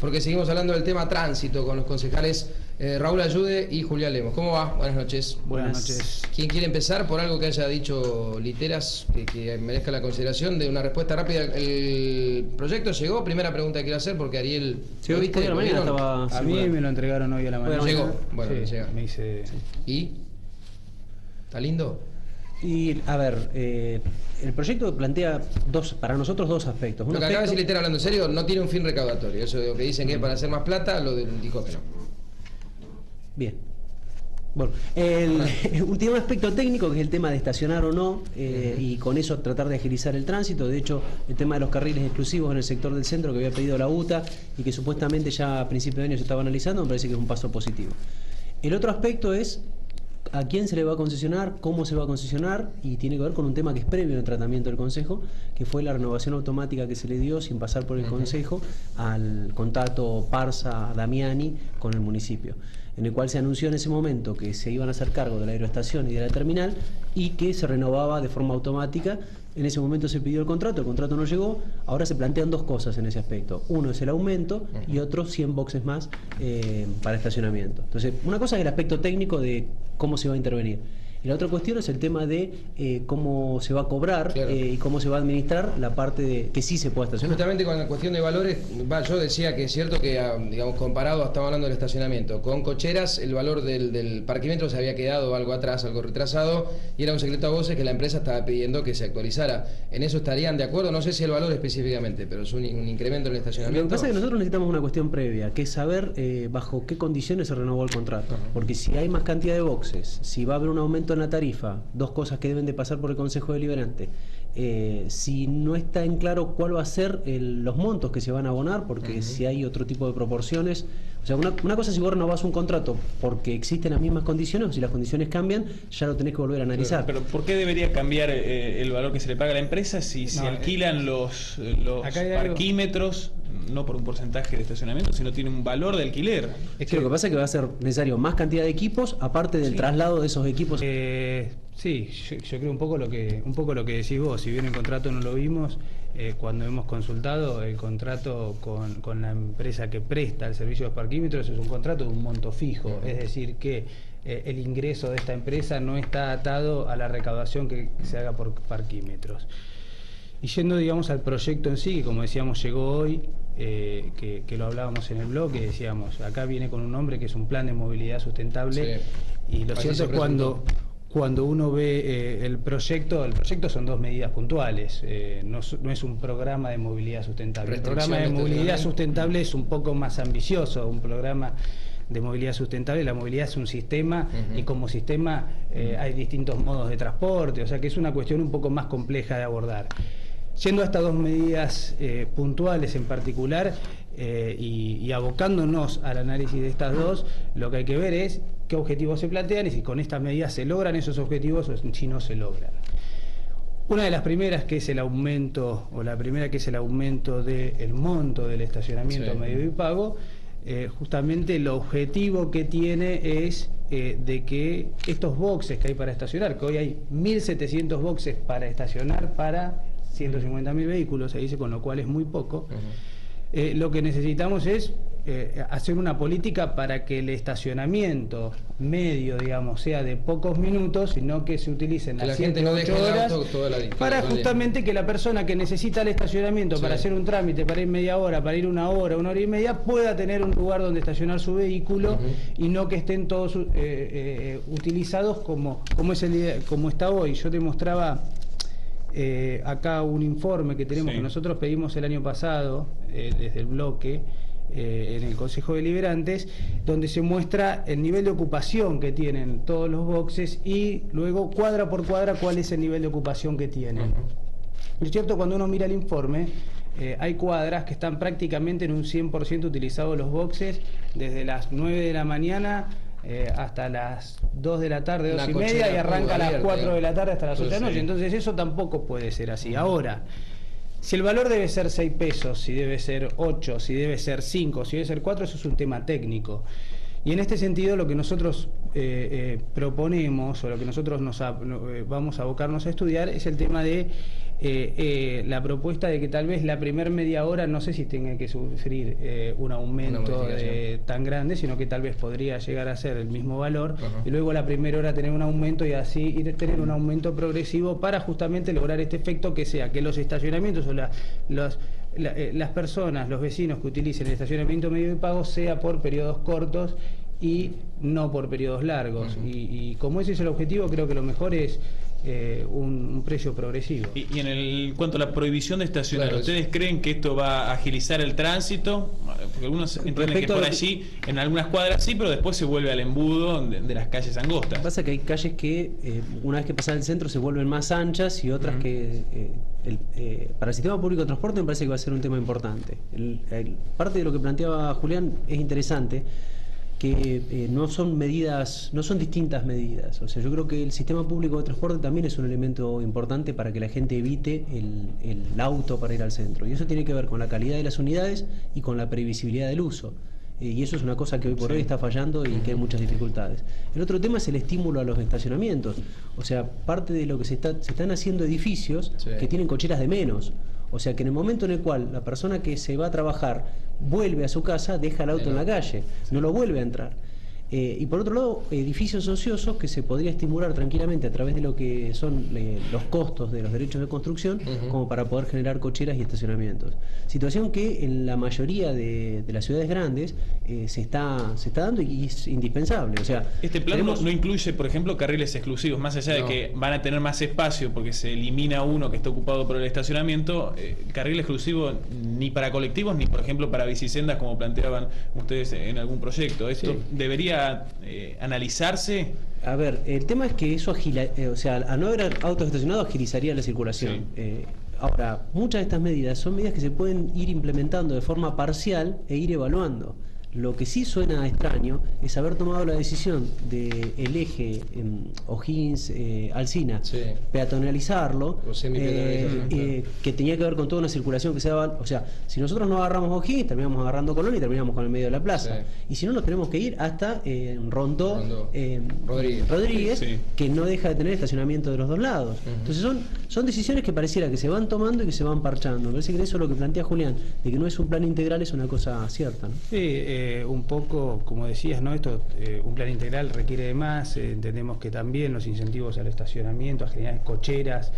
porque seguimos hablando del tema tránsito con los concejales Raúl Ayude y Julián Lemos. ¿Cómo va? Buenas noches. Buenas noches. ¿Quién quiere empezar por algo que haya dicho Literas que merezca la consideración de una respuesta rápida? ¿El proyecto llegó? Primera pregunta que quiero hacer porque Ariel... Sí, hoy a la mañana estaba... A mí me lo entregaron hoy a la mañana. ¿Llegó? Bueno, sí, llega. Me hice... ¿Y? ¿Está lindo? Y, a ver, el proyecto plantea para nosotros dos aspectos. Lo que acaba de decir Literas, hablando en serio, no tiene un fin recaudatorio. Eso de lo que dicen que es para hacer más plata, dijo que no. Bien. Bueno, tiene un aspecto técnico que es el tema de estacionar o no, y con eso tratar de agilizar el tránsito. De hecho, el tema de los carriles exclusivos en el sector del centro que había pedido la UTA y que supuestamente ya a principios de año se estaba analizando, me parece que es un paso positivo. El otro aspecto es a quién se le va a concesionar, cómo se va a concesionar, y tiene que ver con un tema que es previo al tratamiento del Consejo, que fue la renovación automática que se le dio sin pasar por el Consejo al contrato Parsa-Damiani con el municipio, en el cual se anunció en ese momento que se iban a hacer cargo de la aeroestación y de la terminal y que se renovaba de forma automática. En ese momento se pidió el contrato no llegó. Ahora se plantean dos cosas en ese aspecto. Uno es el aumento y otro 100 boxes más para estacionamiento. Entonces, una cosa es el aspecto técnico de cómo se va a intervenir. Y la otra cuestión es el tema de cómo se va a cobrar, claro, y cómo se va a administrar la parte de que sí se pueda estacionar. Justamente con la cuestión de valores, yo decía que es cierto que, digamos, comparado, estamos hablando del estacionamiento, con cocheras el valor del parquímetro se había quedado algo atrás, algo retrasado, y era un secreto a voces que la empresa estaba pidiendo que se actualizara. ¿En eso estarían de acuerdo? No sé si el valor específicamente, pero es un incremento en el estacionamiento. Lo que pasa es que nosotros necesitamos una cuestión previa, que es saber bajo qué condiciones se renovó el contrato. Porque si hay más cantidad de boxes, si va a haber un aumento en la tarifa, dos cosas que deben de pasar por el Consejo Deliberante. Si no está en claro cuál va a ser los montos que se van a abonar, porque si hay otro tipo de proporciones, o sea, una cosa es si vos renovás un contrato porque existen las mismas condiciones, o si las condiciones cambian, ya lo tenés que volver a analizar. Pero ¿por qué debería cambiar el valor que se le paga a la empresa si se alquilan los parquímetros, no por un porcentaje de estacionamiento, sino tiene un valor de alquiler? Es que lo que pasa es que va a ser necesario más cantidad de equipos, aparte del traslado de esos equipos. Sí, yo creo un poco lo que decís vos. Si bien el contrato no lo vimos, cuando hemos consultado el contrato con la empresa que presta el servicio de los parquímetros, es un contrato de un monto fijo, es decir que el ingreso de esta empresa no está atado a la recaudación que se haga por parquímetros. Y yendo, digamos, al proyecto en sí, que como decíamos llegó hoy, que lo hablábamos en el blog, que decíamos, acá viene con un nombre que es un plan de movilidad sustentable, y lo cierto es cuando uno ve el proyecto son dos medidas puntuales, no es un programa de movilidad sustentable. El programa de movilidad sustentable es un poco más ambicioso, un programa de movilidad sustentable. La movilidad es un sistema y como sistema hay distintos modos de transporte, o sea que es una cuestión un poco más compleja de abordar. Yendo a estas dos medidas puntuales en particular y abocándonos al análisis de estas dos, lo que hay que ver es qué objetivos se plantean y si con estas medidas se logran esos objetivos o si no se logran. Una de las primeras, que es el aumento, del monto del estacionamiento medio y pago, justamente el objetivo que tiene es de que estos boxes que hay para estacionar, que hoy hay 1.700 boxes para estacionar para 150.000 vehículos, se dice, con lo cual es muy poco. Lo que necesitamos es hacer una política para que el estacionamiento medio, digamos, sea de pocos minutos, sino que se utilicen las 7 u 8 horas para justamente que la persona que necesita el estacionamiento para hacer un trámite, para ir media hora, para ir una hora y media, pueda tener un lugar donde estacionar su vehículo y no que estén todos utilizados como está hoy. Yo te mostraba acá un informe que tenemos, que nosotros pedimos el año pasado desde el bloque en el Consejo Deliberantes, donde se muestra el nivel de ocupación que tienen todos los boxes y luego cuadra por cuadra cuál es el nivel de ocupación que tienen. Es cierto, cuando uno mira el informe, hay cuadras que están prácticamente en un 100% utilizados los boxes desde las 9 de la mañana hasta las 2 de la tarde, 2 y media, y arranca a las 4 de la tarde hasta las 8 de la noche. Entonces eso tampoco puede ser así. Ahora, si el valor debe ser 6 pesos, si debe ser 8, si debe ser 5, si debe ser 4, eso es un tema técnico. Y en este sentido lo que nosotros proponemos, o lo que nosotros vamos a abocarnos a estudiar, es el tema de la propuesta de que tal vez la primer media hora no sé si tenga que sufrir un aumento tan grande, sino que tal vez podría llegar a ser el mismo valor, y luego la primera hora tener un aumento y así ir tener un aumento progresivo para justamente lograr este efecto, que sea que los estacionamientos o las personas, los vecinos que utilicen el estacionamiento medio de pago sea por periodos cortos y no por periodos largos. Y como ese es el objetivo, creo que lo mejor es un precio progresivo. Y en cuanto a la prohibición de estacionar, claro, ¿ustedes creen que esto va a agilizar el tránsito? Porque algunos entienden que por allí, en algunas cuadras sí, pero después se vuelve al embudo de las calles angostas. Pasa que hay calles que una vez que pasan el centro se vuelven más anchas y otras que para el sistema público de transporte me parece que va a ser un tema importante. Parte de lo que planteaba Julián es interesante, que no son distintas medidas. O sea, yo creo que el sistema público de transporte también es un elemento importante para que la gente evite el auto para ir al centro. Y eso tiene que ver con la calidad de las unidades y con la previsibilidad del uso. Y eso es una cosa que hoy por hoy está fallando y que hay muchas dificultades. El otro tema es el estímulo a los estacionamientos. O sea, parte de lo que se están haciendo edificios que tienen cocheras de menos. O sea, que en el momento en el cual la persona que se va a trabajar vuelve a su casa, deja el auto en la calle, no lo vuelve a entrar. Y por otro lado, edificios ociosos que se podría estimular tranquilamente a través de lo que son los costos de los derechos de construcción, como para poder generar cocheras y estacionamientos. Situación que en la mayoría de las ciudades grandes se está dando y es indispensable. O sea, este plan no incluye, por ejemplo, carriles exclusivos, más allá de que van a tener más espacio porque se elimina uno que está ocupado por el estacionamiento. Carril exclusivo ni para colectivos ni, por ejemplo, para bicisendas, como planteaban ustedes en algún proyecto. Esto debería analizarse. A ver, el tema es que eso o sea, al no haber autos estacionados agilizaría la circulación. Ahora, muchas de estas medidas son medidas que se pueden ir implementando de forma parcial e ir evaluando. Lo que sí suena extraño es haber tomado la decisión del eje O'Higgins-Alsina, peatonalizarlo, que tenía que ver con toda una circulación que se daba. O sea, si nosotros no agarramos O'Higgins, terminamos agarrando Colón y terminamos con el medio de la plaza. Y si no, nos tenemos que ir hasta Rondó Rodríguez, que no deja de tener estacionamiento de los dos lados. Entonces son decisiones que pareciera que se van tomando y que se van parchando. Me parece que eso es lo que plantea Julián, de que no es un plan integral, es una cosa cierta, ¿no? Sí, un poco, como decías, ¿no? Esto, un plan integral requiere de más. Entendemos que también los incentivos al estacionamiento, a generar cocheras,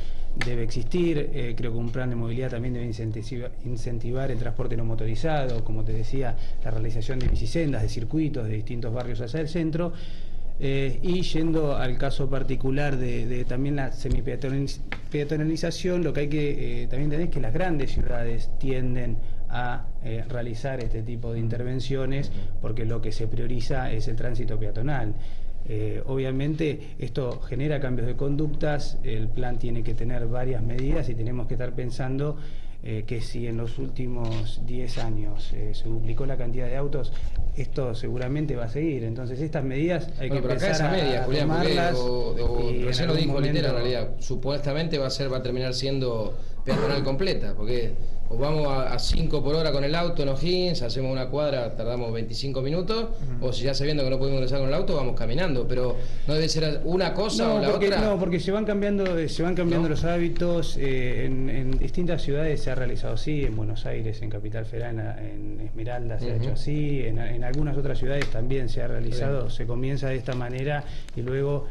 debe existir. Creo que un plan de movilidad también debe incentivar el transporte no motorizado, como te decía, la realización de bicisendas, de circuitos de distintos barrios hacia el centro. Y yendo al caso particular de también la semipeatonalización, lo que hay que también tener es que las grandes ciudades tienden a realizar este tipo de intervenciones porque lo que se prioriza es el tránsito peatonal. Obviamente esto genera cambios de conductas, el plan tiene que tener varias medidas y tenemos que estar pensando que si en los últimos 10 años se duplicó la cantidad de autos, esto seguramente va a seguir. Entonces estas medidas hay que empezar a tomarlas. Recién lo dijo Litera, en realidad, supuestamente va a terminar siendo peatonal completa, porque o vamos a 5 por hora con el auto en O'Higgins, hacemos una cuadra, tardamos 25 minutos, o si ya sabiendo que no podemos ingresar con el auto, vamos caminando, pero no debe ser una cosa o la otra. No, porque se van cambiando los hábitos. En distintas ciudades se ha realizado así, en Buenos Aires, en Capital Federal, en Esmeralda se ha hecho así, en algunas otras ciudades también se ha realizado, se comienza de esta manera y luego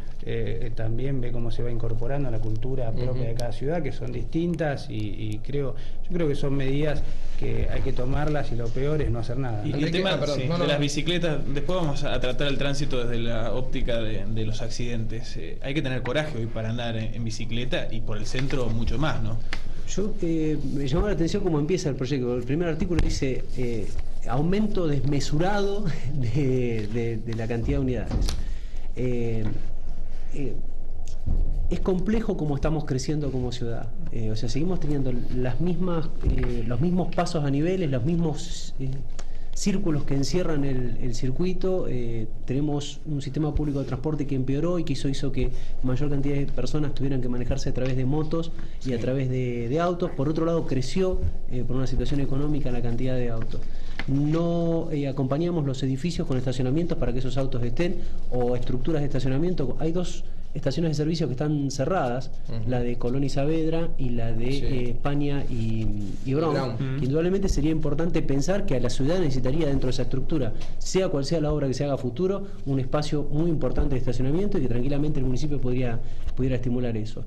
también ve cómo se va incorporando la cultura propia de cada ciudad, que son distintas y yo creo que son medidas que hay que tomarlas y lo peor es no hacer nada. Y el tema de las bicicletas, después vamos a tratar el tránsito desde la óptica de los accidentes. Hay que tener coraje hoy para andar en bicicleta y por el centro mucho más, ¿no? Yo me llamó la atención cómo empieza el proyecto. El primer artículo dice aumento desmesurado de la cantidad de unidades. Es complejo como estamos creciendo como ciudad. O sea, seguimos teniendo los mismos pasos a niveles, los mismos círculos que encierran el circuito. Tenemos un sistema público de transporte que empeoró y que hizo que mayor cantidad de personas tuvieran que manejarse a través de motos y a través de autos. Por otro lado, creció por una situación económica la cantidad de autos. No acompañamos los edificios con estacionamientos para que esos autos estén, o estructuras de estacionamiento. Hay dos estaciones de servicio que están cerradas, la de Colón y Saavedra y la de España y Brown. Que indudablemente sería importante pensar que a la ciudad necesitaría dentro de esa estructura, sea cual sea la obra que se haga a futuro, un espacio muy importante de estacionamiento y que tranquilamente el municipio pudiera estimular eso.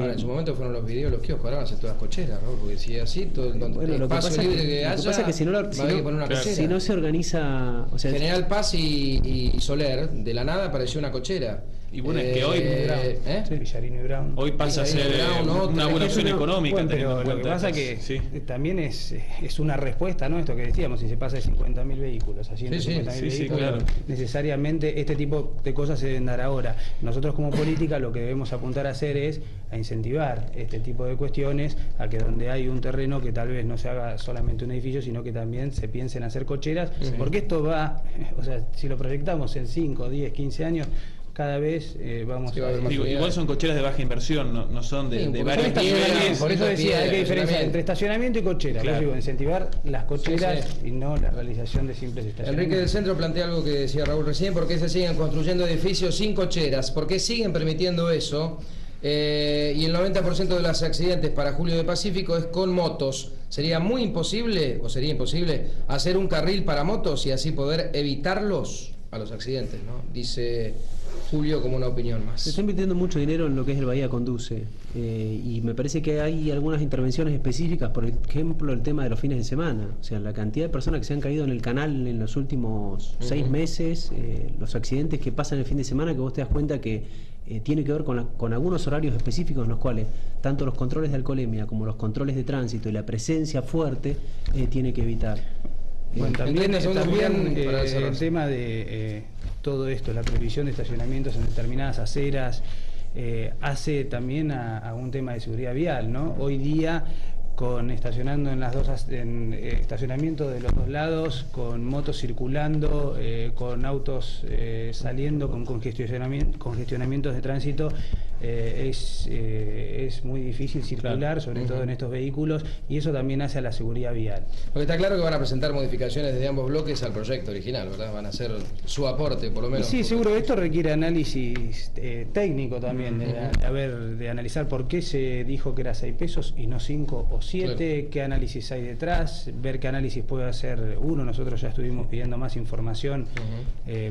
Ahora, en su momento fueron los videos, los kioscos, ahora van a ser todas cocheras, ¿no? Porque si es así, todo el espacio libre que haya, lo que pasa es que si no se organiza, o sea, General Paz y Soler, de la nada apareció una cochera. Y bueno, es que hoy Villarino y Brown. Hoy pasa a ser una buena opción económica. Bueno, pero lo que pasa que también es una respuesta, ¿no? Esto que decíamos, si se pasa de 50.000 vehículos a 150.000 vehículos, claro, necesariamente este tipo de cosas se deben dar ahora. Nosotros como política lo que debemos apuntar a hacer es a incentivar este tipo de cuestiones, a que donde hay un terreno que tal vez no se haga solamente un edificio, sino que también se piense en hacer cocheras, porque esto va, o sea, si lo proyectamos en 5, 10, 15 años, cada vez vamos a ver más. Igual son cocheras de baja inversión, no son de varios niveles. Por eso decía, hay que diferenciar entre estacionamiento y cochera. Claro. Digo, incentivar las cocheras y no la realización de simples estacionamientos. Enrique del Centro plantea algo que decía Raúl recién: ¿por qué se siguen construyendo edificios sin cocheras? ¿Por qué siguen permitiendo eso? Y el 90% de los accidentes para Julio de Pacífico es con motos. Sería imposible hacer un carril para motos y así poder evitarlos a los accidentes, ¿no? Dice Julio como una opinión más. Se está invirtiendo mucho dinero en lo que es el Bahía Conduce y me parece que hay algunas intervenciones específicas, por ejemplo el tema de los fines de semana, o sea, la cantidad de personas que se han caído en el canal en los últimos 6 meses, los accidentes que pasan el fin de semana, que vos te das cuenta que tiene que ver con algunos horarios específicos en los cuales tanto los controles de alcoholemia como los controles de tránsito y la presencia fuerte tiene que evitar. Bueno, también el tema de todo esto, la prohibición de estacionamientos en determinadas aceras, hace también a un tema de seguridad vial, ¿no? Hoy día, estacionando en estacionamiento de los dos lados, con motos circulando, con autos saliendo, con congestionamientos de tránsito, es muy difícil circular, sobre todo en estos vehículos, y eso también hace a la seguridad vial. Porque está claro que van a presentar modificaciones desde ambos bloques al proyecto original, ¿verdad? Van a hacer su aporte, por lo menos. Sí, seguro. Esto requiere análisis técnico también, de analizar por qué se dijo que era 6 pesos y no 5 o 7, qué análisis hay detrás, ver qué análisis puede hacer uno. Nosotros ya estuvimos pidiendo más información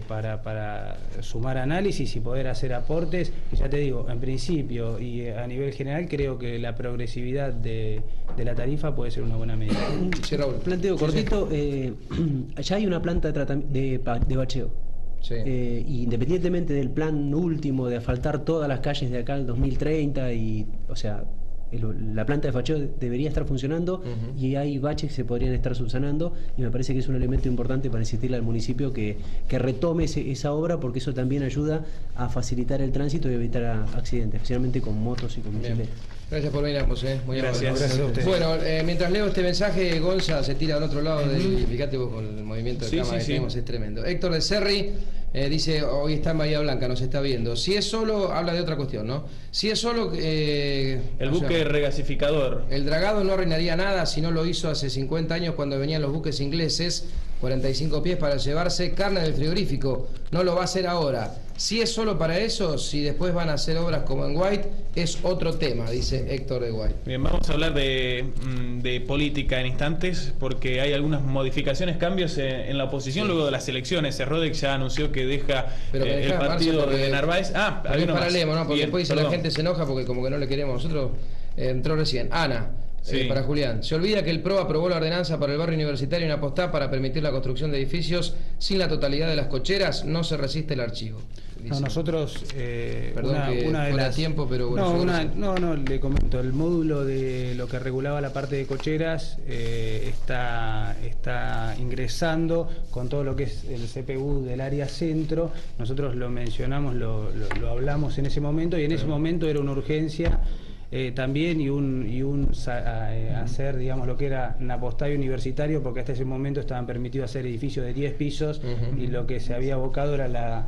para sumar análisis y poder hacer aportes. Y ya te digo, en principio y a nivel general creo que la progresividad de la tarifa puede ser una buena medida. Sí, Raúl. Planteo cortito, ya hay una planta de bacheo. Sí. Independientemente del plan último de asfaltar todas las calles de acá al 2030, o sea, la planta de bacheo debería estar funcionando y hay baches que se podrían estar subsanando, y me parece que es un elemento importante para insistirle al municipio que retome esa obra, porque eso también ayuda a facilitar el tránsito y evitar accidentes, especialmente con motos y con bicicletas. Gracias por venir ambos, muy gracias. Gracias a ustedes. Bueno, mientras leo este mensaje, Gonza se tira al otro lado fíjate vos con el movimiento de cámara que tenemos, es tremendo. Héctor de Serri dice, hoy está en Bahía Blanca, nos está viendo. Si es solo, habla de otra cuestión, ¿no? Si es solo el buque regasificador. El dragado no arruinaría nada si no lo hizo hace 50 años cuando venían los buques ingleses, 45 pies para llevarse carne del frigorífico. No lo va a hacer ahora. Si es solo para eso, si después van a hacer obras como en White, es otro tema, dice Héctor de White. Bien, vamos a hablar de política en instantes, porque hay algunas modificaciones, cambios en la oposición luego de las elecciones. Rodek ya anunció que deja el partido de Narváez. Hay un paralelo, ¿no? Porque después dice la gente se enoja porque como que no le queremos nosotros. Entró recién. Ana. Para Julián. Se olvida que el PRO aprobó la ordenanza para el barrio universitario en Apostá para permitir la construcción de edificios sin la totalidad de las cocheras. No se resiste el archivo. No, nosotros perdón una de las tiempo, pero bueno, no, le comento, el módulo de lo que regulaba la parte de cocheras está ingresando con todo lo que es el CPU del área centro. Nosotros lo mencionamos, lo hablamos en ese momento, y en ese momento era una urgencia también hacer, digamos, lo que era Napostadio universitario, porque hasta ese momento estaban permitidos hacer edificios de 10 pisos y lo que se había abocado era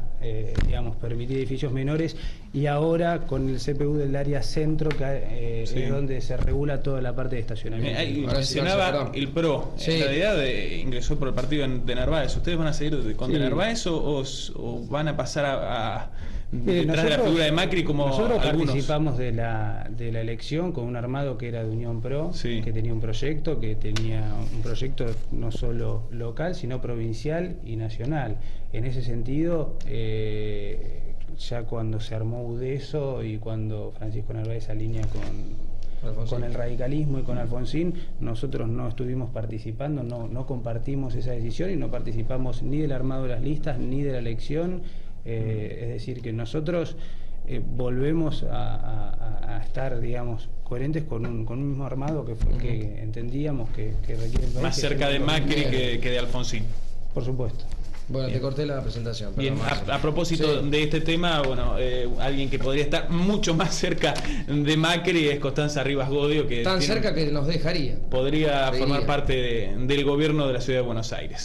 digamos, permitir edificios menores, y ahora con el CPU del área centro, que es donde se regula toda la parte de estacionamiento. Mencionaba el PRO, en realidad ingresó por el partido de Narváez. ¿Ustedes van a seguir con de Narváez o van a pasar a detrás de la figura de Macri como nosotros algunos. Participamos de la elección con un armado que era de Unión Pro, Sí. que tenía un proyecto no solo local, sino provincial y nacional. En ese sentido, ya cuando se armó UDESO y cuando Francisco Narváez alinea con el radicalismo y con Alfonsín, nosotros no estuvimos participando, no compartimos esa decisión y no participamos ni del armado de las listas ni de la elección. Es decir, que nosotros volvemos a estar, digamos, coherentes con un mismo armado que entendíamos que requiere el país, Más cerca de Macri que de Alfonsín. por supuesto. Bueno, te corté la presentación. Bien, perdón, a propósito Sí. de este tema, bueno, alguien que podría estar mucho más cerca de Macri es Constanza Rivas Godio, que Tan cerca que nos dejaría. podría Te formar diría. parte del gobierno de la ciudad de Buenos Aires.